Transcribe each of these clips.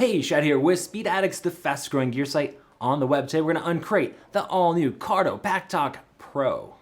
Hey, Shad here with Speed Addicts, the fastest growing gear site on the web. Today we're going to uncrate the all-new Cardo Packtalk Pro.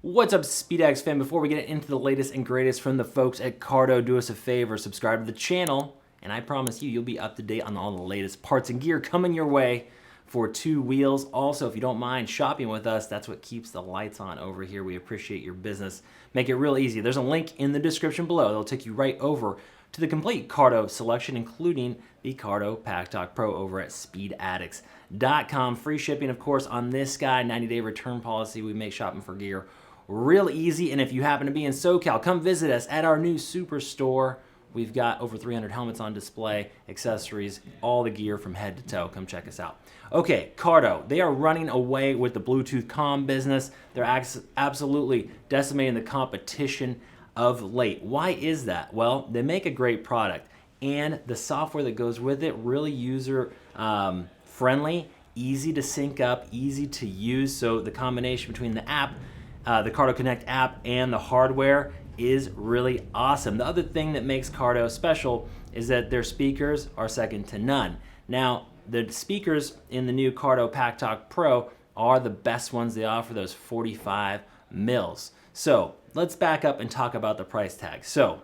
What's up, Speed Addicts fan? Before we get into the latest and greatest from the folks at Cardo, do us a favor, subscribe to the channel, and I promise you'll be up to date on all the latest parts and gear coming your way for two wheels. Also, if you don't mind shopping with us, that's what keeps the lights on over here. We appreciate your business. Make it real easy. There's a link in the description below that'll take you right over to the complete Cardo selection, including the Cardo Packtalk Pro over at speedaddicts.com. Free shipping, of course, on this guy, 90-day return policy. We make shopping for gear real easy. And if you happen to be in SoCal, come visit us at our new Superstore. We've got over 300 helmets on display, accessories, all the gear from head to toe. Come check us out. Okay, Cardo, they are running away with the Bluetooth comm business. They're absolutely decimating the competition of late. Why is that? Well, they make a great product, and the software that goes with it really user friendly, easy to sync up, easy to use. So the combination between the app, the Cardo Connect app, and the hardware is really awesome. The other thing that makes Cardo special is that their speakers are second to none. Now, the speakers in the new Cardo Packtalk Pro are the best ones. They offer those 45 mils. So let's back up and talk about the price tag. So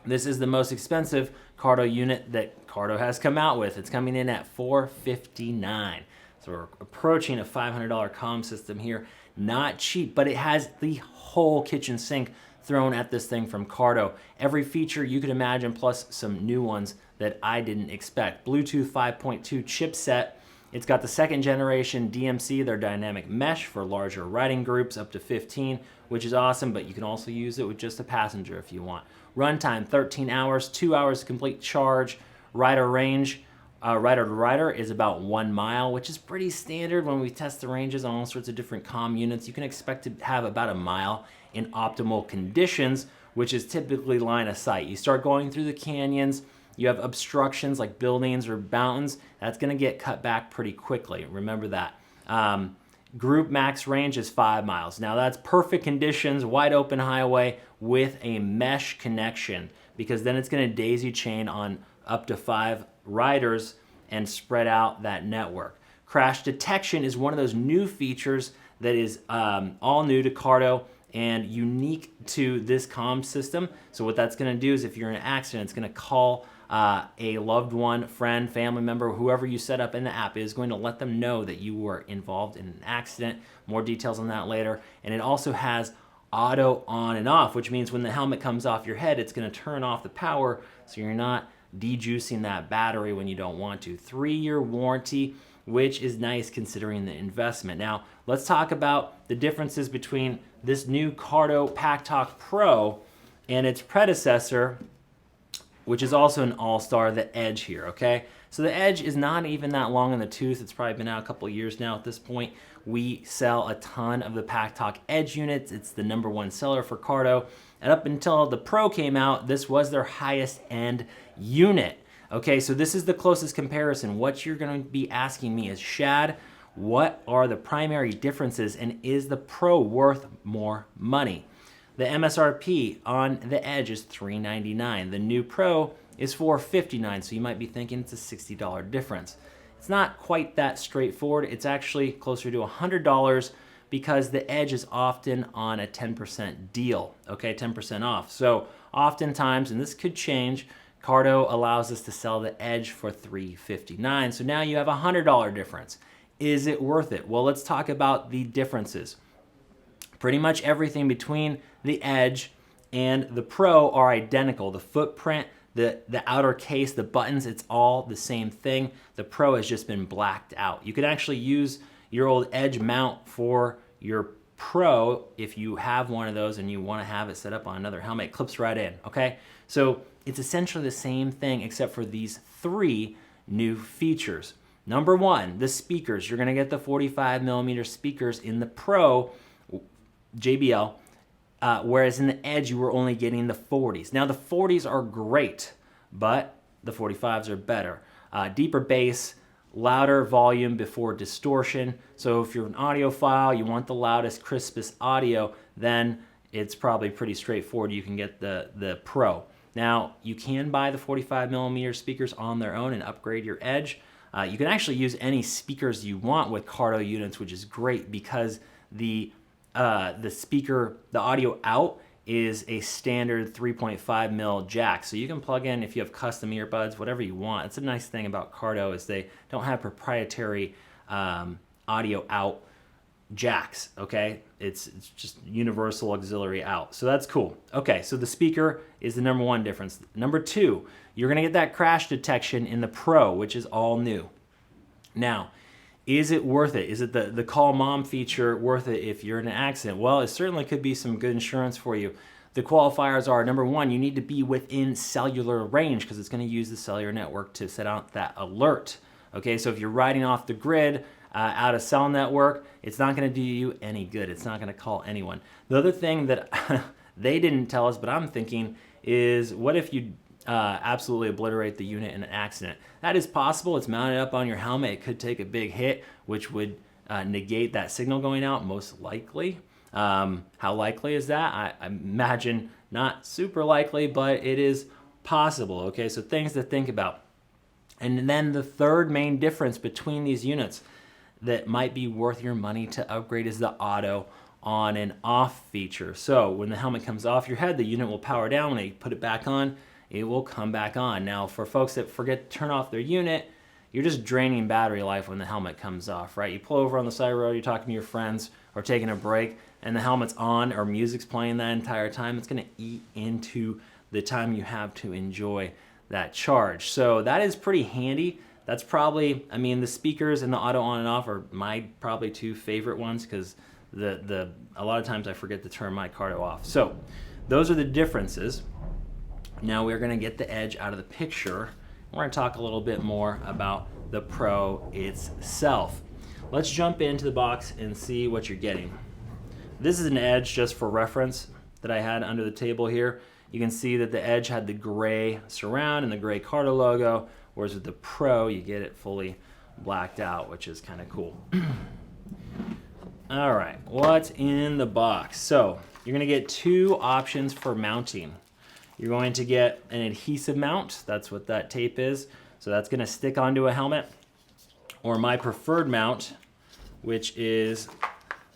this is the most expensive Cardo unit that Cardo has come out with. It's coming in at $459. So we're approaching a $500 comm system here. Not cheap, but it has the whole kitchen sink thrown at this thing from Cardo. Every feature you could imagine, plus some new ones that I didn't expect. Bluetooth 5.2 chipset. It's got the second generation DMC, their dynamic mesh for larger riding groups up to 15, which is awesome, but you can also use it with just a passenger if you want. Runtime, 13 hours, 2 hours to complete charge. Rider range, rider to rider is about 1 mile, which is pretty standard when we test the ranges on all sorts of different comm units. You can expect to have about 1 mile in optimal conditions, which is typically line of sight. You start going through the canyons, you have obstructions like buildings or mountains, that's gonna get cut back pretty quickly. Remember that. Group max range is 5 miles. Now that's perfect conditions, wide open highway with a mesh connection, because then it's gonna daisy chain on up to 5 riders and spread out that network. Crash detection is one of those new features that is all new to Cardo and unique to this comm system. So what that's gonna do is if you're in an accident, it's gonna call a loved one, friend, family member, whoever you set up in the app is going to let them know that you were involved in an accident. More details on that later. And it also has auto on and off, which means when the helmet comes off your head, it's gonna turn off the power so you're not dejuicing that battery when you don't want to. 3-year warranty, which is nice considering the investment. Now, let's talk about the differences between this new Cardo Packtalk Pro and its predecessor, which is also an all-star, the Edge here, okay? So the Edge is not even that long in the tooth. It's probably been out a couple of years now at this point. We sell a ton of the Packtalk Edge units. It's the #1 seller for Cardo. And up until the Pro came out, this was their highest end unit. Okay, so this is the closest comparison. What you're gonna be asking me is, Shad, what are the primary differences and is the Pro worth more money? The MSRP on the Edge is $399. The new Pro is $459, so you might be thinking it's a $60 difference. It's not quite that straightforward. It's actually closer to $100 because the Edge is often on a 10% deal, okay, 10% off. So oftentimes, and this could change, Cardo allows us to sell the Edge for $359. So now you have a $100 difference. Is it worth it? Well, let's talk about the differences. Pretty much everything between the Edge and the Pro are identical. The footprint, the outer case, the buttons, it's all the same thing. The Pro has just been blacked out. You can actually use your old Edge mount for your Pro if you have one of those and you want to have it set up on another helmet. It clips right in, okay? So it's essentially the same thing except for these 3 new features. Number 1, the speakers. You're gonna get the 45mm speakers in the Pro JBL, whereas in the Edge you were only getting the 40s. Now the 40s are great, but the 45s are better. Deeper bass, louder volume before distortion. So if you're an audiophile, you want the loudest, crispest audio, then it's probably pretty straightforward. You can get the Pro. Now, you can buy the 45mm speakers on their own and upgrade your Edge. You can actually use any speakers you want with Cardo units, which is great because the speaker, the audio out is a standard 3.5mm jack. So you can plug in, if you have custom earbuds, whatever you want. It's a nice thing about Cardo is they don't have proprietary audio out jacks, okay? It's just universal auxiliary out. So that's cool. Okay, so the speaker is the number one difference. Number two, you're gonna get that crash detection in the Pro, which is all new. Now, is it worth it? Is it the call mom feature worth it if you're in an accident? Well, it certainly could be some good insurance for you. The qualifiers are, number one, you need to be within cellular range because it's gonna use the cellular network to set out that alert. Okay, so if you're riding off the grid, out of cell network, it's not going to do you any good. It's not going to call anyone. The other thing that they didn't tell us, but I'm thinking, is what if you absolutely obliterate the unit in an accident? That is possible. It's mounted up on your helmet. It could take a big hit, which would negate that signal going out, most likely. How likely is that? I imagine not super likely, but it is possible. Okay, so things to think about. And then the third main difference between these units that might be worth your money to upgrade is the auto on and off feature. So when the helmet comes off your head, the unit will power down. When they put it back on, it will come back on. Now, for folks that forget to turn off their unit, you're just draining battery life when the helmet comes off, right? You pull over on the side of the road, you're talking to your friends or taking a break, and the helmet's on or music's playing that entire time. It's gonna eat into the time you have to enjoy that charge. So that is pretty handy. That's probably, I mean, the speakers and the auto on and off are my probably two favorite ones because a lot of times I forget to turn my Cardo off. So those are the differences. Now we're gonna get the Edge out of the picture. We're gonna talk a little bit more about the Pro itself. Let's jump into the box and see what you're getting. This is an Edge just for reference that I had under the table here. You can see that the Edge had the gray surround and the gray Cardo logo, whereas with the Pro, you get it fully blacked out, which is kind of cool. All right, what's in the box? So you're gonna get two options for mounting. You're going to get an adhesive mount. That's what that tape is. So that's gonna stick onto a helmet. Or my preferred mount, which is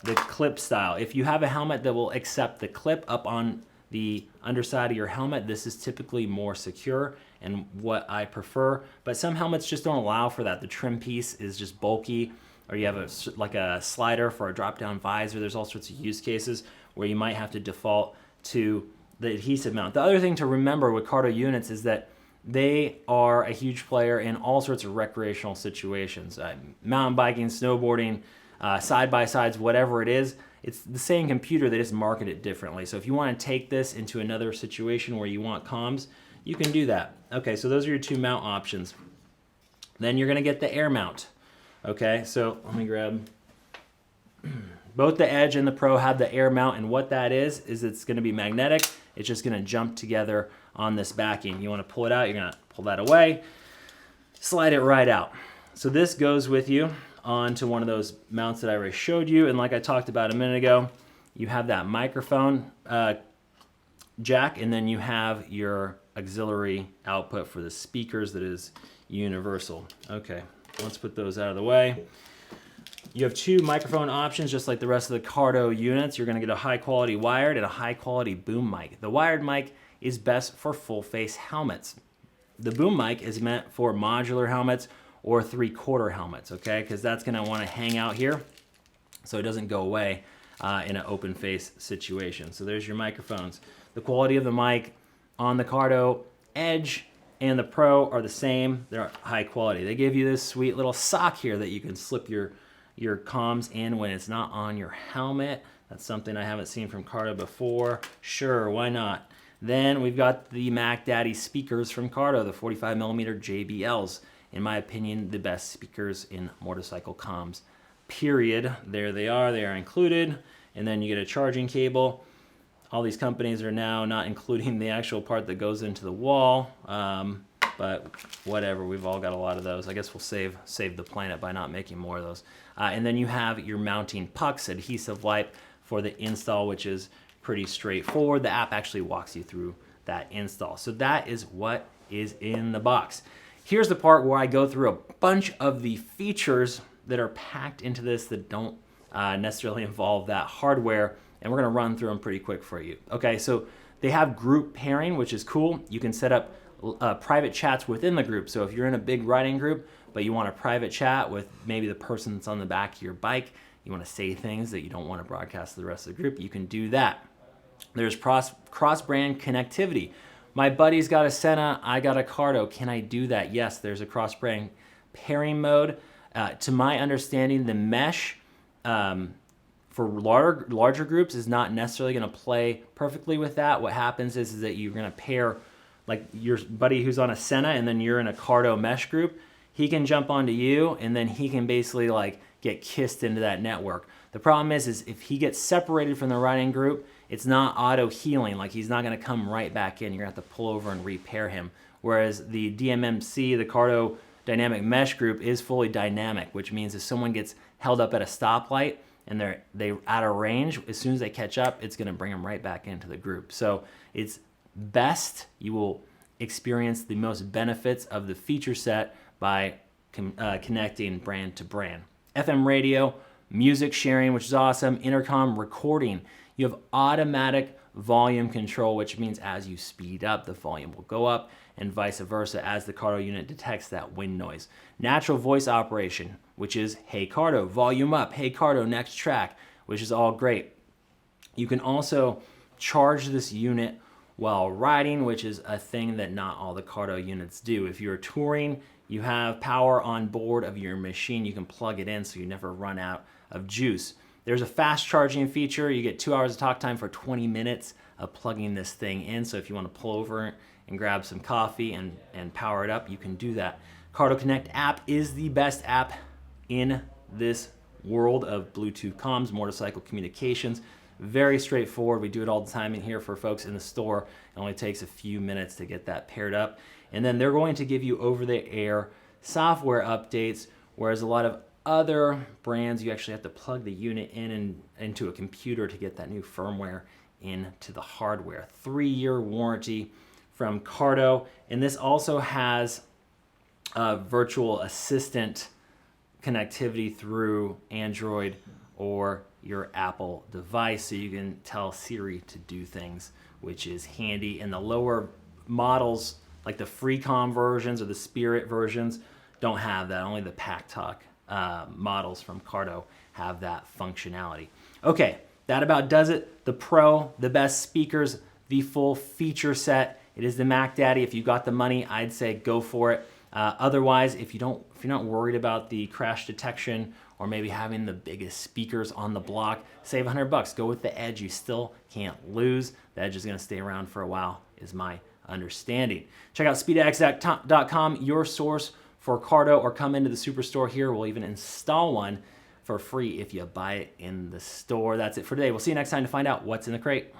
the clip style. If you have a helmet that will accept the clip up on the underside of your helmet, this is typically more secure and what I prefer, but some helmets just don't allow for that. The trim piece is just bulky, or you have like a slider for a drop-down visor. There's all sorts of use cases where you might have to default to the adhesive mount. The other thing to remember with Cardo units is that they are a huge player in all sorts of recreational situations. Mountain biking, snowboarding, side-by-sides, whatever it is, it's the same computer, they just market it differently. So if you want to take this into another situation where you want comms, you can do that. Okay, so those are your two mount options. Then you're gonna get the air mount. Okay, so let me grab, both the Edge and the Pro have the air mount, and what that is it's gonna be magnetic. It's just gonna jump together on this backing. You wanna pull it out, you're gonna pull that away, slide it right out. So this goes with you onto one of those mounts that I already showed you, and like I talked about a minute ago, you have that microphone jack, and then you have your auxiliary output for the speakers that is universal. Okay, let's put those out of the way. You have two microphone options, just like the rest of the Cardo units. You're gonna get a high quality wired and a high quality boom mic. The wired mic is best for full face helmets. The boom mic is meant for modular helmets or 3/4 helmets, okay? Because that's gonna wanna hang out here so it doesn't go away in an open face situation. So there's your microphones. The quality of the mic on the Cardo Edge and the Pro are the same. They're high quality. They give you this sweet little sock here that you can slip your comms in when it's not on your helmet. That's something I haven't seen from Cardo before. Sure, why not? Then we've got the Mac Daddy speakers from Cardo, the 45mm JBLs. In my opinion, the best speakers in motorcycle comms, period. There they are included. And then you get a charging cable. All these companies are now not including the actual part that goes into the wall, but whatever, we've all got a lot of those. I guess we'll save the planet by not making more of those. And then you have your mounting pucks, adhesive wipe for the install, which is pretty straightforward. The app actually walks you through that install. So that is what is in the box. Here's the part where I go through a bunch of the features that are packed into this that don't necessarily involve that hardware, and we're gonna run through them pretty quick for you. Okay, so they have group pairing, which is cool. You can set up private chats within the group. So if you're in a big riding group, but you want a private chat with maybe the person that's on the back of your bike, you want to say things that you don't want to broadcast to the rest of the group, you can do that. There's cross-brand connectivity. My buddy's got a Senna, I got a Cardo. Can I do that? Yes, there's a cross-brand pairing mode. To my understanding, the mesh for larger groups is not necessarily going to play perfectly with that. What happens is that you're going to pair, like your buddy who's on a Senna and then you're in a Cardo mesh group, he can jump onto you and then he can basically like get kissed into that network. The problem is if he gets separated from the riding group, it's not auto healing. Like he's not going to come right back in. You're going to have to pull over and repair him. Whereas the DMMC, the Cardo Dynamic Mesh Group, is fully dynamic, which means if someone gets held up at a stoplight and they're out of range, as soon as they catch up, it's going to bring them right back into the group. So it's best, you will experience the most benefits of the feature set by connecting brand to brand. FM radio, music sharing, which is awesome, intercom recording. You have automatic volume control, which means as you speed up, the volume will go up, and vice versa as the Cardo unit detects that wind noise. Natural voice operation, which is, hey Cardo, volume up, hey Cardo, next track, which is all great. You can also charge this unit while riding, which is a thing that not all the Cardo units do. If you're touring, you have power on board of your machine. You can plug it in so you never run out of juice. There's a fast charging feature. You get 2 hours of talk time for 20 minutes of plugging this thing in. So if you want to pull over and grab some coffee and power it up, you can do that. Cardo Connect App is the best app in this world of Bluetooth comms, motorcycle communications. Very straightforward. We do it all the time in here for folks in the store. It only takes a few minutes to get that paired up. And then they're going to give you over-the-air software updates, whereas a lot of other brands, you actually have to plug the unit in and into a computer to get that new firmware into the hardware. 3-year warranty from Cardo. And this also has virtual assistant connectivity through Android or your Apple device, so you can tell Siri to do things, which is handy. And the lower models, like the Freecom versions or the Spirit versions, don't have that. Only the Packtalk models from Cardo have that functionality. Okay, that about does it. The Pro, the best speakers, the full feature set. It is the Mac Daddy. If you got the money, I'd say go for it. Otherwise, if you're not worried about the crash detection or maybe having the biggest speakers on the block, save $100. Go with the Edge. You still can't lose. The Edge is going to stay around for a while, is my understanding. Check out speedx.com, your source for Cardo, or come into the Superstore here. We'll even install one for free if you buy it in the store. That's it for today. We'll see you next time to find out what's in the crate.